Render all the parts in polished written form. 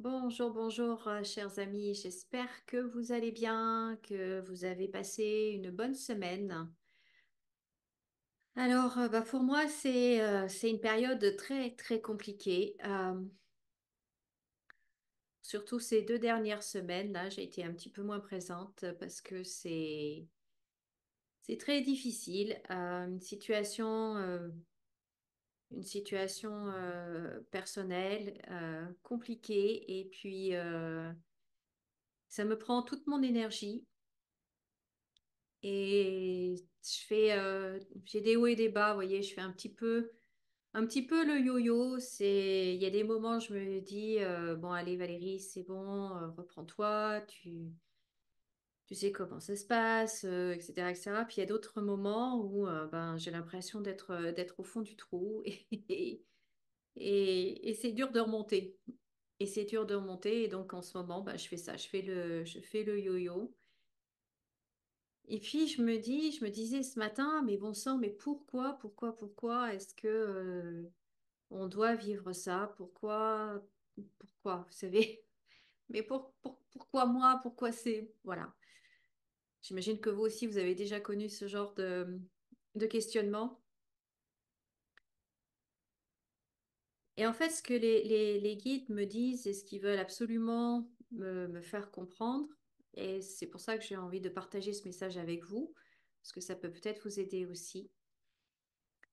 Bonjour, bonjour, chers amis. J'espère que vous allez bien, que vous avez passé une bonne semaine. Alors, pour moi, c'est une période très, très compliquée. Surtout ces 2 dernières semaines, là, j'ai été un petit peu moins présente parce que c'est très difficile. Une situation personnelle compliquée et puis ça me prend toute mon énergie. Et j'ai des hauts et des bas, vous voyez, je fais un petit peu le yo-yo. Il y a des moments, je me dis, bon, allez Valérie, c'est bon, reprends-toi, tu sais comment ça se passe, etc., etc. Puis il y a d'autres moments où ben, j'ai l'impression d'être au fond du trou et c'est dur de remonter. Et c'est dur de remonter. Et donc en ce moment, ben, je fais ça, je fais le yo-yo. Et puis je me disais ce matin, mais bon sang, mais pourquoi est-ce que on doit vivre ça? Pourquoi, vous savez? Mais pourquoi moi? Pourquoi c'est, voilà. J'imagine que vous aussi, vous avez déjà connu ce genre de questionnement. Et en fait, ce que les guides me disent et ce qu'ils veulent absolument me faire comprendre, et c'est pour ça que j'ai envie de partager ce message avec vous, parce que ça peut peut-être vous aider aussi.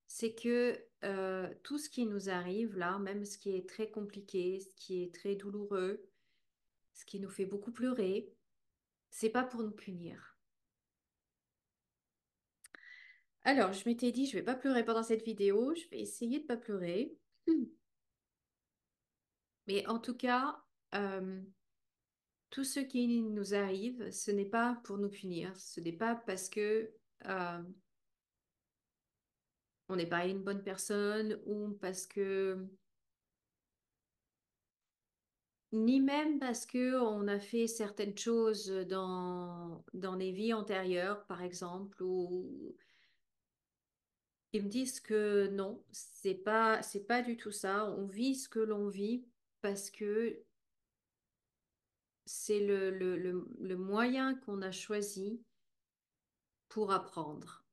C'est que tout ce qui nous arrive là, même ce qui est très compliqué, ce qui est très douloureux, ce qui nous fait beaucoup pleurer, c'est pas pour nous punir. Alors, je m'étais dit, je vais pas pleurer pendant cette vidéo, je vais essayer de pas pleurer. Mais en tout cas, euh, tout ce qui nous arrive, ce n'est pas pour nous punir, ce n'est pas parce que on n'est pas une bonne personne ou parce que ni même parce que on a fait certaines choses dans les vies antérieures, par exemple, ou ils me disent que non, c'est pas du tout ça. On vit ce que l'on vit parce que c'est le moyen qu'on a choisi pour apprendre.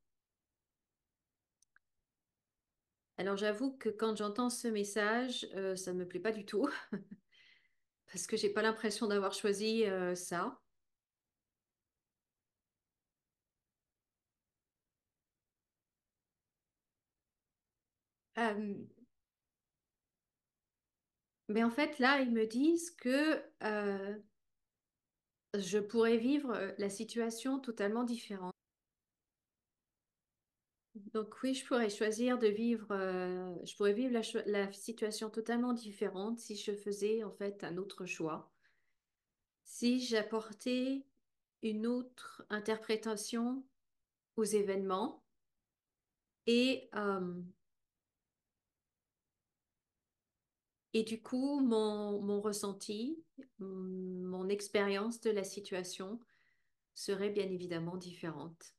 Alors j'avoue que quand j'entends ce message, ça ne me plaît pas du tout parce que j'ai pas l'impression d'avoir choisi ça. Euh, mais en fait, là, ils me disent que je pourrais vivre la situation totalement différente. Donc oui, je pourrais choisir de vivre, je pourrais vivre la situation totalement différente si je faisais en fait un autre choix, si j'apportais une autre interprétation aux événements et et du coup mon ressenti, mon expérience de la situation serait bien évidemment différente.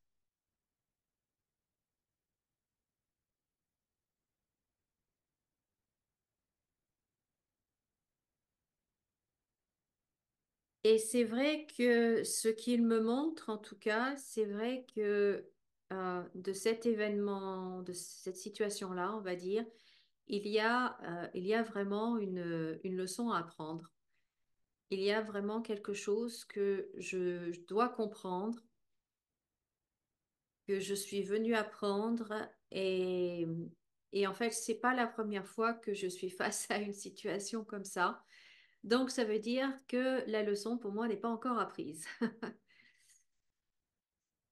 Et c'est vrai que ce qu'il me montre, en tout cas, c'est vrai que de cet événement, de cette situation-là, on va dire, il y a vraiment une leçon à apprendre. Il y a vraiment quelque chose que je dois comprendre, que je suis venue apprendre. Et en fait, c'est pas la première fois que je suis face à une situation comme ça. Donc, ça veut dire que la leçon, pour moi, n'est pas encore apprise.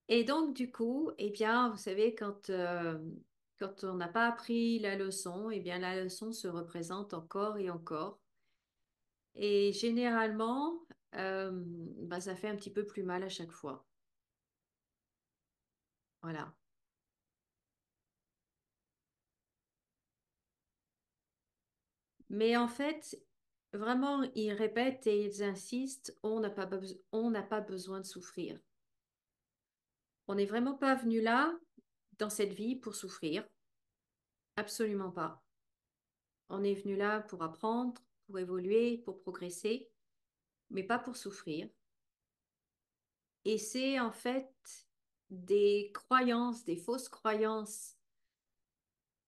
Et donc, du coup, eh bien, vous savez, quand on n'a pas appris la leçon, eh bien, la leçon se représente encore et encore. Et généralement, bah, ça fait un petit peu plus mal à chaque fois. Voilà. Mais en fait, vraiment, ils répètent et ils insistent, on n'a pas besoin de souffrir. On n'est vraiment pas venu là, dans cette vie, pour souffrir. Absolument pas. On est venu là pour apprendre, pour évoluer, pour progresser, mais pas pour souffrir. Et c'est en fait des croyances, des fausses croyances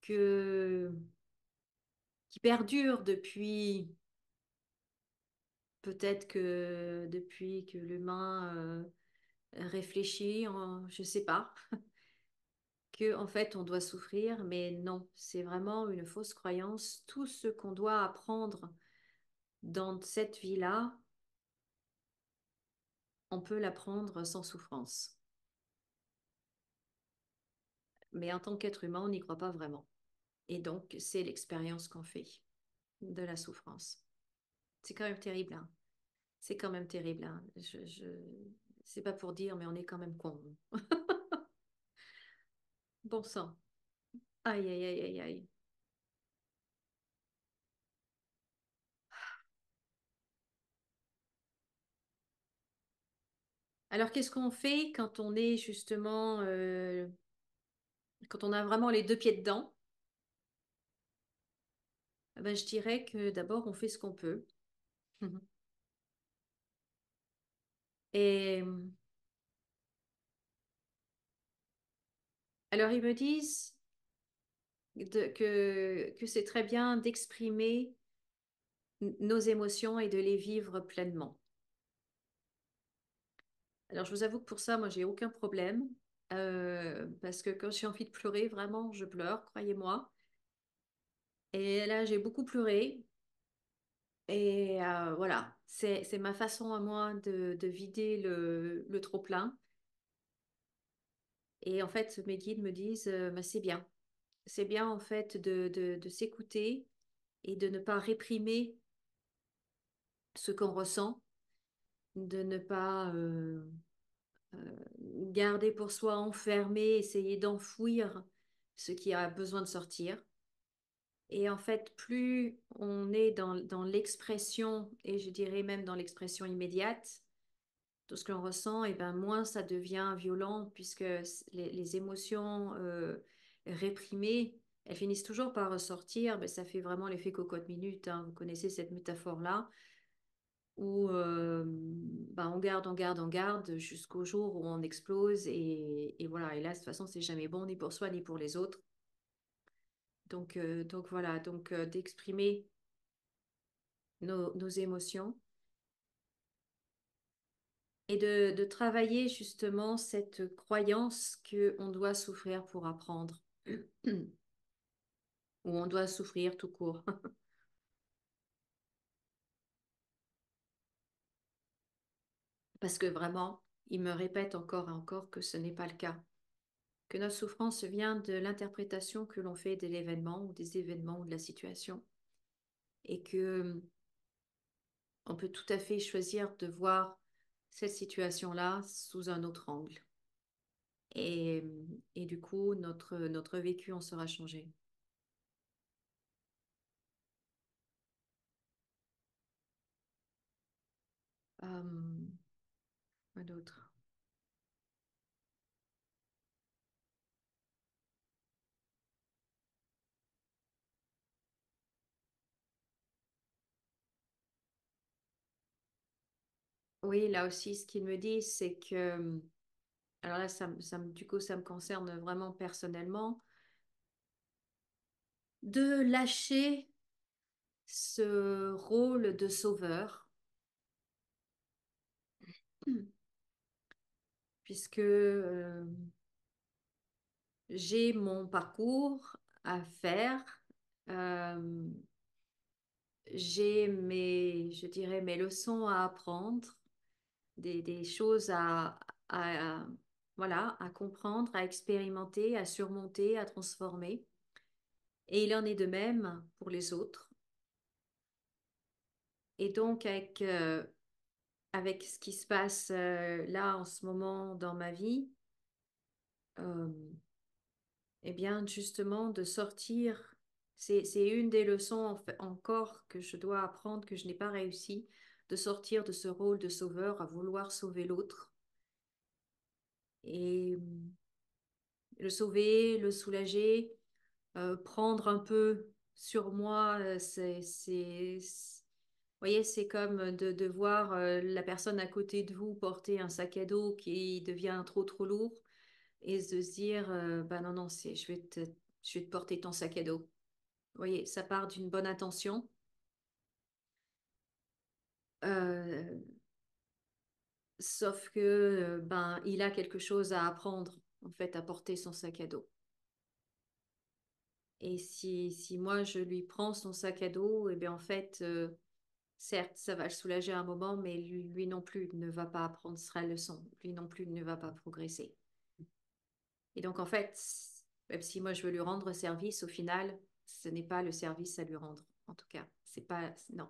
que, qui perdurent depuis, peut-être que depuis que l'humain réfléchit, je sais pas, que en fait on doit souffrir, mais non, c'est vraiment une fausse croyance. Tout ce qu'on doit apprendre dans cette vie-là, on peut l'apprendre sans souffrance. Mais en tant qu'être humain, on n'y croit pas vraiment. Et donc, c'est l'expérience qu'on fait de la souffrance. C'est quand même terrible, hein. C'est quand même terrible, hein. C'est pas pour dire, mais on est quand même con. Bon sang. Aïe, aïe, aïe, aïe, aïe. Alors, qu'est-ce qu'on fait quand on est justement, quand on a vraiment les deux pieds dedans? Eh ben, je dirais que d'abord, on fait ce qu'on peut. Et alors, ils me disent que c'est très bien d'exprimer nos émotions et de les vivre pleinement. Alors, je vous avoue que pour ça, moi, j'ai aucun problème. Parce que quand j'ai envie de pleurer, vraiment, je pleure, croyez-moi. Et là, j'ai beaucoup pleuré. Et voilà, c'est ma façon à moi de vider le trop-plein. Et en fait, mes guides me disent, bah, c'est bien. C'est bien, en fait, de s'écouter et de ne pas réprimer ce qu'on ressent, de ne pas garder pour soi enfermé, essayer d'enfouir ce qui a besoin de sortir. Et en fait, plus on est dans l'expression, et je dirais même dans l'expression immédiate, tout ce que l'on ressent, et ben moins ça devient violent, puisque les émotions réprimées, elles finissent toujours par ressortir. Ben, ça fait vraiment l'effet cocotte minute, hein. Vous connaissez cette métaphore-là, où ben, on garde, on garde, on garde, jusqu'au jour où on explose. Et voilà, et là, de toute façon, c'est jamais bon, ni pour soi, ni pour les autres. Donc voilà, donc d'exprimer nos émotions et de travailler justement cette croyance qu'on doit souffrir pour apprendre, ou on doit souffrir tout court. Parce que vraiment, il me répète encore et encore que ce n'est pas le cas, que notre souffrance vient de l'interprétation que l'on fait de l'événement ou des événements ou de la situation, et que on peut tout à fait choisir de voir cette situation-là sous un autre angle. Et, et du coup, notre vécu en sera changé. Quoi d'autre? Oui, là aussi, ce qu'ils me disent, c'est que, alors là, du coup, ça me concerne vraiment personnellement, de lâcher ce rôle de sauveur, puisque j'ai mon parcours à faire, euh, j'ai je dirais, mes leçons à apprendre, des choses voilà, à comprendre, à expérimenter, à surmonter, à transformer. Et il en est de même pour les autres. Et donc, avec ce qui se passe là en ce moment dans ma vie, euh, eh bien, justement, de sortir, c'est une des leçons encore que je dois apprendre, que je n'ai pas réussi, de sortir de ce rôle de sauveur à vouloir sauver l'autre et le sauver, le soulager, prendre un peu sur moi voyez, c'est comme de voir la personne à côté de vous porter un sac à dos qui devient trop lourd et de se dire, bah non, non, je vais te porter ton sac à dos. Vous voyez, ça part d'une bonne intention. Euh, Sauf que ben il a quelque chose à apprendre en fait à porter son sac à dos. Et si moi je lui prends son sac à dos, et bien en fait certes ça va le soulager un moment, mais lui non plus ne va pas apprendre sa leçon. Lui non plus ne va pas progresser. Et donc en fait, même si moi je veux lui rendre service, au final, ce n'est pas le service à lui rendre. En tout cas, c'est pas non.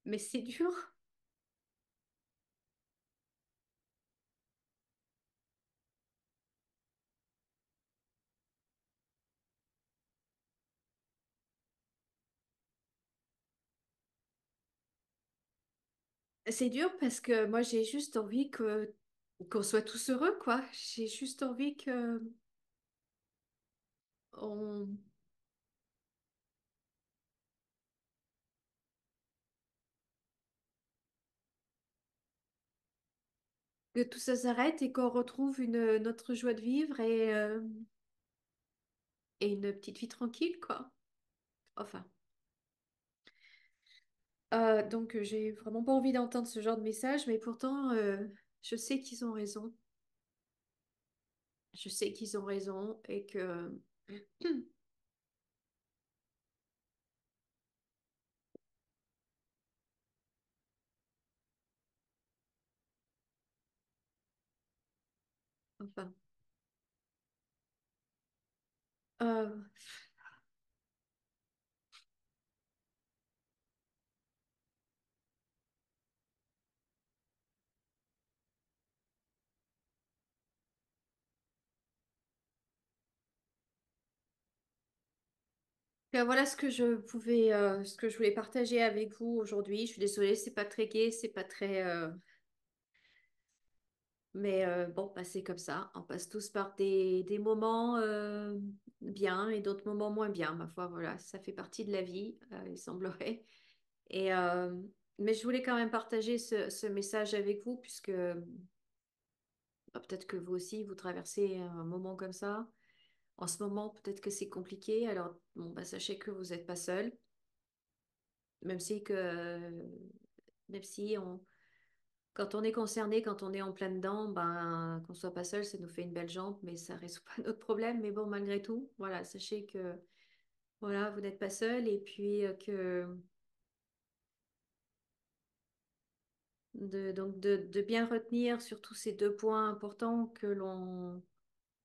Mais c'est dur. C'est dur parce que moi j'ai juste envie que qu'on soit tous heureux, quoi. J'ai juste envie on- que tout ça s'arrête et qu'on retrouve notre joie de vivre et une petite vie tranquille, quoi. Enfin, donc j'ai vraiment pas envie d'entendre ce genre de message, mais pourtant je sais qu'ils ont raison. Je sais qu'ils ont raison et que enfin. euh, voilà ce que je voulais partager avec vous aujourd'hui. Je suis désolée, c'est pas très gai, c'est pas très, mais bon, bah, c'est comme ça. On passe tous par des moments bien et d'autres moments moins bien. Ma foi, voilà, ça fait partie de la vie, il semblerait. Et mais je voulais quand même partager ce message avec vous puisque bah, peut-être que vous aussi vous traversez un moment comme ça. En ce moment, peut-être que c'est compliqué. Alors, bon, bah, sachez que vous n'êtes pas seul, même si que même si quand on est concerné, quand on est en plein dedans, ben, qu'on soit pas seul, ça nous fait une belle jambe, mais ça résout pas notre problème. Mais bon, malgré tout, voilà, sachez que voilà, vous n'êtes pas seul et puis que de bien retenir surtout ces deux points importants que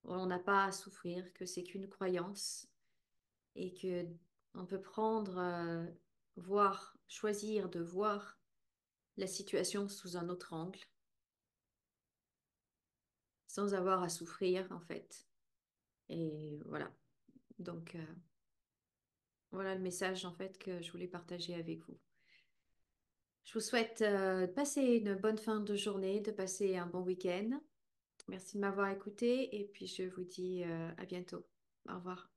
on n'a pas à souffrir, que c'est qu'une croyance et que on peut prendre, voir, choisir de voir la situation sous un autre angle, sans avoir à souffrir en fait. Et voilà. Donc, voilà le message en fait que je voulais partager avec vous. Je vous souhaite de passer une bonne fin de journée, de passer un bon week-end. Merci de m'avoir écouté et puis je vous dis à bientôt. Au revoir.